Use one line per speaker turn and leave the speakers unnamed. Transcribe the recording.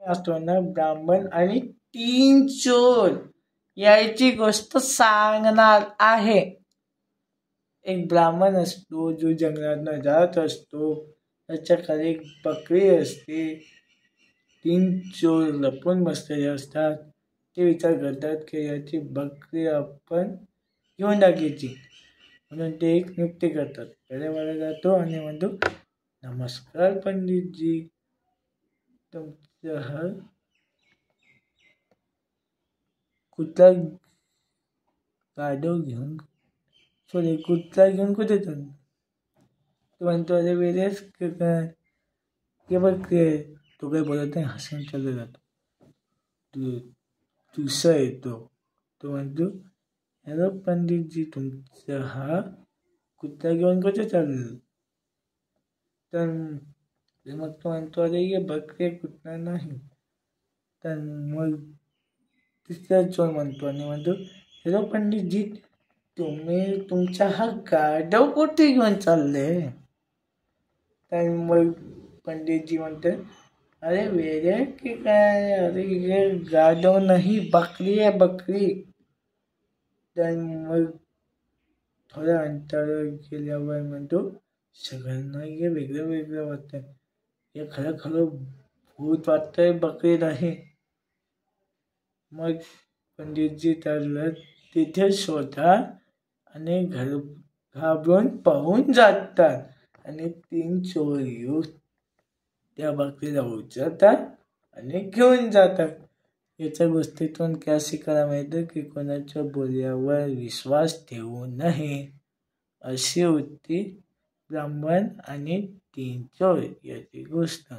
असतो ना ब्राह्मण आणि तीन चोर याची गोष्ट सांगणार आहे. एक ब्राह्मण असतो जो जंगलात जात असतो. त्याच्या खाली एक बकरी असते. तीन चोर लपून बसलेले असतात. ते विचार करतात की याची बकरी आपण घेऊन टाकायची. म्हणून ते एक युक्ती करतात. गड्यावाला जातो आणि म्हणतो, नमस्कार पंडितजी, तुमचा हा कुत्रा गाढव घेऊन कुत्रा घेऊन कुठे चालला? तो म्हणतो, अरे वेळेस काय की बघ तो काही बोलत नाही, हसून चालला जातो. दुसरा येतो. तो म्हणतो, हॅलो पंडितजी, तुमचा हा कुत्रा घेऊन कुठे चालला? तर मग तो म्हणतो, अरे ये बकरी कुत्रा नाही. तर मग तिसरा चोर म्हणतो आणि म्हणतो, हॅलो पंडितजी, तुमचा हा गाढव कुठे घेऊन चालले? तर मग पंडितजी म्हणतात, अरे वेडे की काय, अरे ये गाढव नाही, बकरी आहे बकरी. तर मग थोड्या अंतर गेल्यावर म्हणतो, सगळ्यांना हे वेगळं वेगळं वाटतंय. हे खरं खरं भूत वाटतंय, बकरी नाही. मग पंडितजी त्याला तिथे शोधतात आणि घाबरून पळून जातात. आणि तीन चोर येऊन त्या बकरीला उचलतात आणि घेऊन जातात. याच्या गोष्टीतून काय शिकायला मिळतं की कोणाच्या बोलण्यावर विश्वास ठेवू नये. अशी होती ब्राह्मण आणि तीन चोर याची गोष्ट.